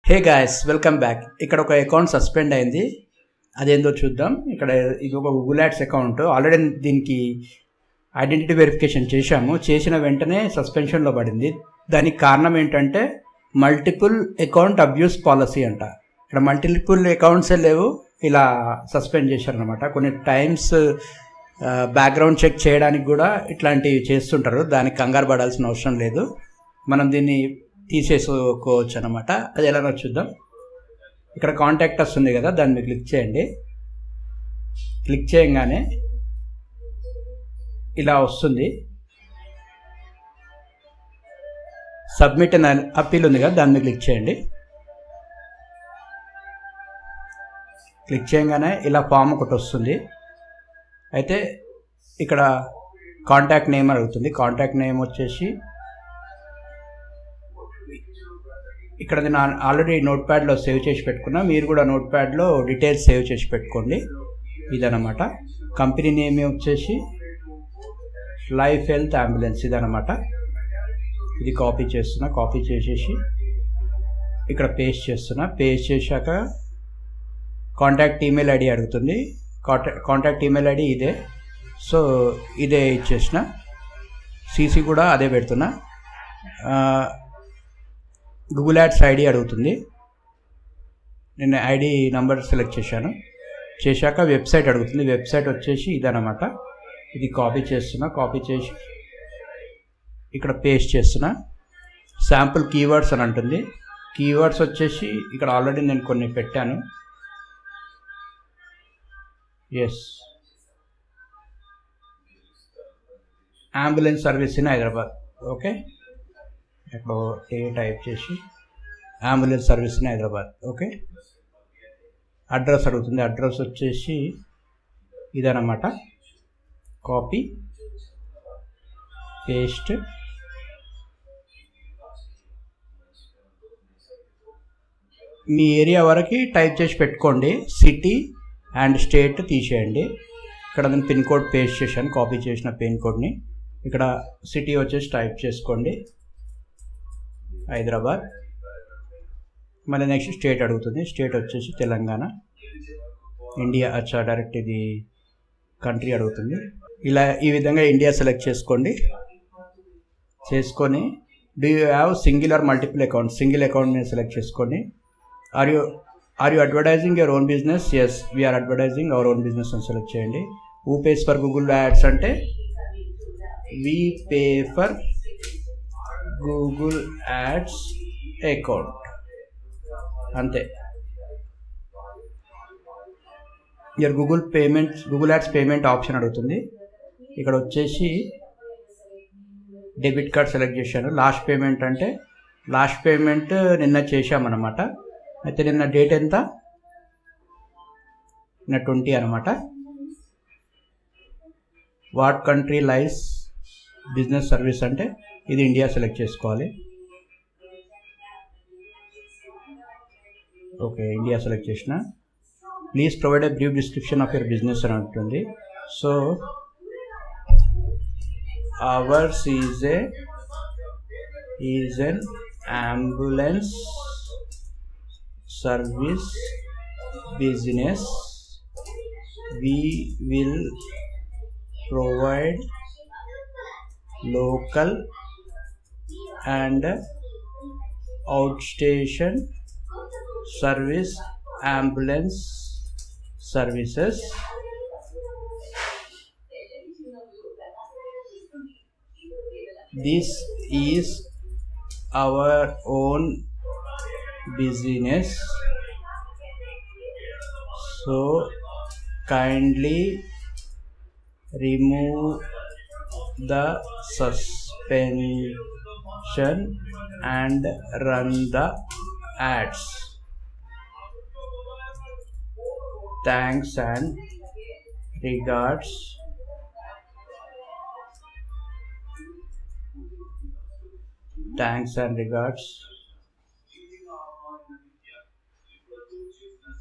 Hey guys, welcome back. ఇక్కడ ఒక account suspend అయింది, అదేందో చూద్దాం. ఇక్కడ ఇది ఒక గూగుల్ యాడ్స్ అకౌంట్. ఆల్రెడీ దీనికి ఐడెంటిటీ వెరిఫికేషన్ చేసిన వెంటనే సస్పెన్షన్లో పడింది. దానికి కారణం ఏంటంటే మల్టిపుల్ అకౌంట్ అబ్యూస్ పాలసీ అంట. ఇక్కడ మల్టిపుల్ అకౌంట్సే లేవు, ఇలా సస్పెండ్ చేశారనమాట. కొన్ని టైమ్స్ బ్యాక్గ్రౌండ్ చెక్ చేయడానికి కూడా ఇట్లాంటివి చేస్తుంటారు. దానికి కంగారు పడాల్సిన అవసరం లేదు, మనం దీన్ని తీసేసుకోవచ్చు అనమాట. అది ఎలాగో చూద్దాం. ఇక్కడ కాంటాక్ట్ వస్తుంది కదా, దాన్ని మీరు క్లిక్ చేయండి. క్లిక్ చేయగానే ఇలా వస్తుంది. సబ్మిట్ అని అప్పీల్ ఉంది కదా, దాన్ని క్లిక్ చేయండి. క్లిక్ చేయగానే ఇలా ఫామ్ ఒకటి వస్తుంది. అయితే ఇక్కడ కాంటాక్ట్ నేమ్ అడుగుతుంది. కాంటాక్ట్ నేమ్ వచ్చేసి ఇక్కడ నేను ఆల్రెడీ నోట్ ప్యాడ్లో సేవ్ చేసి పెట్టుకున్నా, మీరు కూడా నోట్ ప్యాడ్లో డీటెయిల్స్ సేవ్ చేసి పెట్టుకోండి. ఇదనమాట. కంపెనీ నేమ్ వచ్చేసి లైఫ్ హెల్త్ అంబులెన్స్ ఇదనమాట. ఇది కాపీ చేస్తున్నా. కాపీ చేసేసి ఇక్కడ పేస్ట్ చేస్తున్నా. పేస్ట్ చేశాక కాంటాక్ట్ ఈమెయిల్ ఐడి అడుగుతుంది. కాంటాక్ట్ ఈమెయిల్ ఐడి ఇదే, సో ఇదే ఇచ్చేసిన. సిసి కూడా అదే పెడుతున్నా. గూగుల్ యాడ్స్ ఐడి అడుగుతుంది. నేను ఐడి నంబర్ సెలెక్ట్ చేశాక వెబ్సైట్ అడుగుతుంది. వెబ్సైట్ వచ్చేసి ఇదనమాట. ఇది కాపీ చేస్తున్నా. కాపీ చేసి ఇక్కడ పేస్ట్ చేస్తున్నా. శాంపుల్ కీవర్డ్స్ అని అంటుంది. కీవర్డ్స్ వచ్చేసి ఇక్కడ ఆల్రెడీ నేను కొన్ని పెట్టాను. Yes, ambulance service in Hyderabad. Okay, ఇక్కడ టైప్ చేసి ambulance service in Hyderabad. Okay, address అడుగుతుంది. అడ్రస్ వచ్చేసి ఇదన్నమాట. Copy paste. మీ ఏరియా వరకు టైప్ చేసి పెట్టుకోండి. సిటీ అండ్ స్టేట్ తీసేయండి. ఇక్కడ నేను పిన్ కోడ్ పేస్ట్ చేశాను, కాపీ చేసిన పిన్ కోడ్ని. ఇక్కడ సిటీ వచ్చేసి టైప్ చేసుకోండి, హైదరాబాద్. మళ్ళీ నెక్స్ట్ స్టేట్ అడుగుతుంది. స్టేట్ వచ్చేసి తెలంగాణ. ఇండియా అచ్చా, డైరెక్ట్ ఇది కంట్రీ అడుగుతుంది. ఇలా ఈ విధంగా ఇండియా సెలెక్ట్ చేసుకోండి. Do you have single or multiple account? Single అకౌంట్ని సెలెక్ట్ చేసుకోండి. Are you advertising your own business? Yes, we're advertising our own business అని సెలెక్ట్ చేయండి. Who pays for Google ads అంటే we pay for Google ads account, అంతే. Here Google ads payment option అడుగుతుంది. ఇక్కడ వచ్చేసి debit card select చేశాను. Last payment అంటే last payment నిన్న చేశామన్నమాట. అయితే నిన్న డేట్ ఎంత? నిన్న 20 అనమాట. What country lies business service అంటే ఇది ఇండియా సెలెక్ట్ చేసుకోవాలి. ఓకే, ఇండియా సెలెక్ట్ చేసిన. Please provide a brief description of your business అని ఉంటుంది. So ours is an ambulance service business. We will provide local and outstation service ambulance services. This is our own business, so kindly remove the suspension and run the ads. Thanks and regards.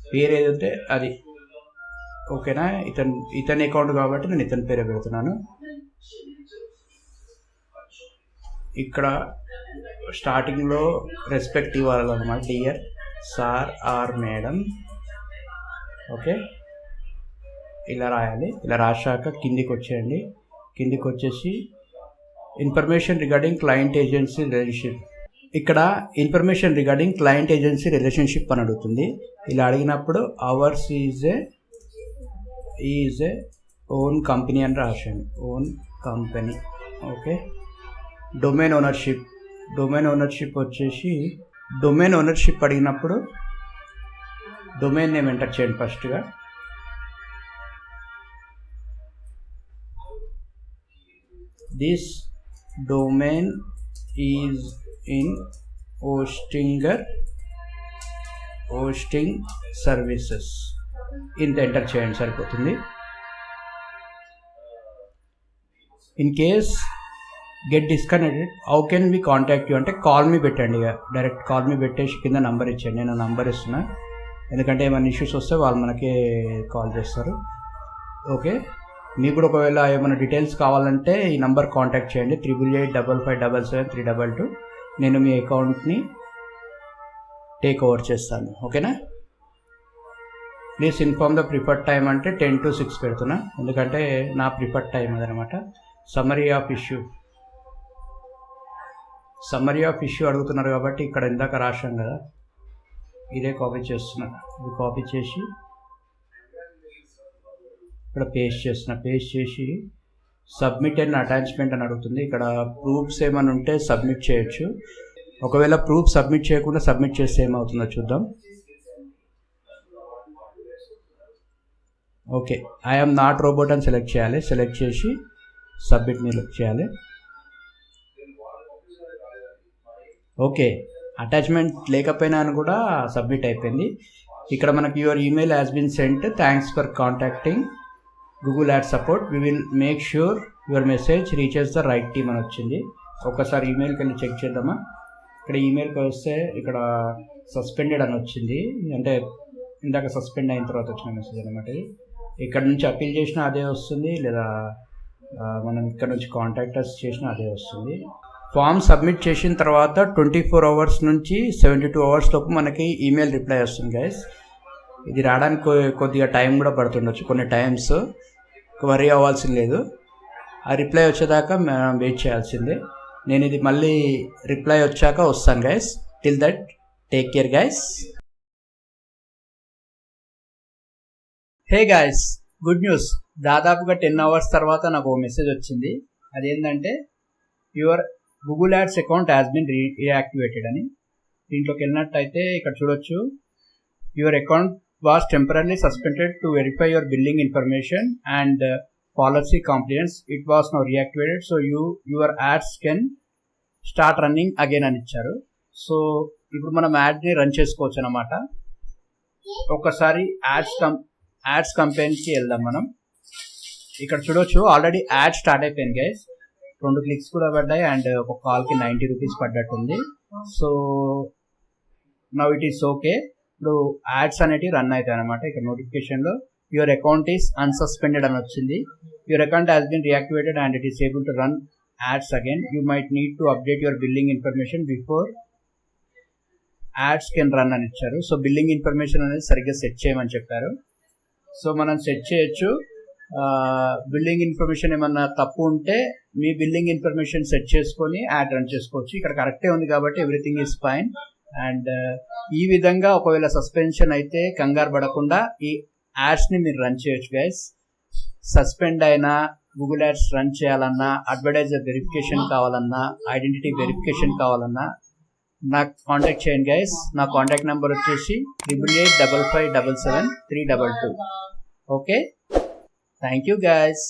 పేరు ఏదైతే అది ఓకేనా. ఇతని account కాబట్టి నేను ఇతని పేరే పెడుతున్నాను. ఇక్కడ స్టార్టింగ్లో రెస్పెక్ట్ ఇవ్వాలన్నమాట. Dear sir or madam. Okay, ఇలా రాయాలి. ఇలా రాశాక కిందికి వచ్చేయండి. కిందికి వచ్చేసి information regarding client agency relationship. ఇక్కడ information regarding client agency relationship అని అడుగుతుంది. ఇలా అడిగినప్పుడు ours is a own company అని రాశాను. Own company. Okay, domain ownership వచ్చేసి డొమైన్ ఓనర్షిప్ అడిగినప్పుడు డొమైన్ నేమ్ ఎంటర్ చేయండి ఫస్ట్గా. This domain is in hosting services. ఇంత ఎంటర్ చేయండి సరిపోతుంది. In case get disconnected how can we contact you అంటే కాల్ మీ పెట్టండి. ఇక డైరెక్ట్ కాల్ మీ పెట్టేసి కింద నంబర్ ఇచ్చేయండి. నేను నంబర్ ఇస్తున్నా, ఎందుకంటే ఏమైనా ఇష్యూస్ వస్తే వాళ్ళు మనకే కాల్ చేస్తారు. ఓకే, మీకు కూడా ఒకవేళ ఏమైనా డీటెయిల్స్ కావాలంటే ఈ నంబర్ కాంటాక్ట్ చేయండి 8855777322. నేను మీ అకౌంట్ని టేక్ ఓవర్ చేస్తాను. ఓకేనా? Please inform the preferred time అంటే 10 to 6 పెడుతున్నా, ఎందుకంటే నా ప్రిఫర్డ్ టైం అదనమాట. సమ్మరీ ఆఫ్ ఇష్యూ అడుగుతున్నారు కాబట్టి ఇక్కడ ఇందాక రాశాం కదా, ఇదే కాపీ చేస్తున్నా. ఇది కాపీ చేసి ఇక్కడ పేస్ట్ చేసి సబ్మిట్ అండ్ అటాచ్మెంట్ అని అడుగుతుంది. ఇక్కడ ప్రూఫ్స్ ఏమైనా ఉంటే సబ్మిట్ చేయొచ్చు. ఒకవేళ ప్రూఫ్ సబ్మిట్ చేయకుండా సబ్మిట్ చేస్తే ఏమవుతుందో చూద్దాం. ఓకే, ఐఎమ్ నాట్ రోబోట్ అని సెలెక్ట్ చేయాలి. సెలెక్ట్ చేసి సబ్మిట్ మీద చేయాలి. ఓకే, అటాచ్మెంట్ లేకపోయినా అని కూడా సబ్మిట్ అయిపోయింది. ఇక్కడ మనకి your email has been sent, thanks for contacting Google ad support, we will make sure your message reaches the right team అని వచ్చింది. ఒకసారి ఈమెయిల్కి వెళ్ళి చెక్ చేద్దామా. ఇక్కడ ఈమెయిల్కి వస్తే ఇక్కడ సస్పెండెడ్ అని వచ్చింది, అంటే ఇందాక సస్పెండ్ అయిన తర్వాత వచ్చిన మెసేజ్ అనమాట. ఇక్కడ నుంచి అప్పీల్ చేసినా అదే వస్తుంది, లేదా మనం ఇక్కడ నుంచి కాంటాక్టర్స్ చేసినా అదే వస్తుంది. ఫామ్ సబ్మిట్ చేసిన తర్వాత 24 hours నుంచి 72 hours లోపు మనకి ఈమెయిల్ రిప్లై వస్తుంది గైస్. ఇది రావడానికి కొద్దిగా టైం కూడా పడుతుండొచ్చు. కొన్ని టైమ్స్ వరీ అవ్వాల్సిన లేదు, ఆ రిప్లై వచ్చేదాకా మనం వెయిట్ చేయాల్సిందే. నేను ఇది మళ్ళీ రిప్లై వచ్చాక వస్తాను guys. Till that take care guys. Hey guys, good news. దాదాపుగా 10 hours తర్వాత నాకు ఒక మెసేజ్ వచ్చింది. అదేంటంటే your Google ads account has been reactivated అని. దీంట్లోకి వెళ్ళినట్టయితే ఇక్కడ చూడొచ్చు, your account was temporary suspended to verify your billing information and policy complaints. It was now reactivated, so your ads can start running again అని ఇచ్చారు. So ఇప్పుడు మనం యాడ్ని run చేసుకోవచ్చు అనమాట. ఒకసారి యాడ్స్ కంపెనీకి వెళ్దాం మనం. ఇక్కడ చూడొచ్చు ఆల్రెడీ యాడ్ స్టార్ట్ అయిపోయింది గైస్. 2 clicks కూడా పడ్డాయి అండ్ ఒక కాల్కి 90 rupees పడ్డట్టుంది. So now it is okay. ఇప్పుడు యాడ్స్ అనేటివి రన్ అవుతాయి అనమాట. ఇక్కడ నోటిఫికేషన్లో యువర్ అకౌంట్ ఈస్ అన్సస్పెండెడ్ అని వచ్చింది. Your account has been reactivated and it is able to run ads again. You might need to update your billing information before ads can run అని ఇచ్చారు. So billing information అనేది సరిగ్గా set చేయమని చెప్పారు. So మనం set చేయొచ్చు. Billing information ఏమన్నా తప్పు ఉంటే మీ బిల్లింగ్ ఇన్ఫర్మేషన్ సెట్ చేసుకొని యాడ్ రన్ చేసుకోవచ్చు. ఇక్కడ కరెక్టే ఉంది కాబట్టి ఎవ్రీథింగ్ ఈజ్ ఫైన్. అండ్ ఈ విధంగా ఒకవేళ సస్పెన్షన్ అయితే కంగారు పడకుండా ఈ యాడ్స్ని మీరు రన్ చేయొచ్చు గైస్. సస్పెండ్ అయినా గూగుల్ యాడ్స్ రన్ చేయాలన్నా, అడ్వర్టైజర్ వెరిఫికేషన్ కావాలన్నా, ఐడెంటిటీ వెరిఫికేషన్ కావాలన్నా నాకు కాంటాక్ట్ చేయండి గైస్. నా కాంటాక్ట్ నెంబర్ వచ్చేసి 8855577322. Okay, thank you guys.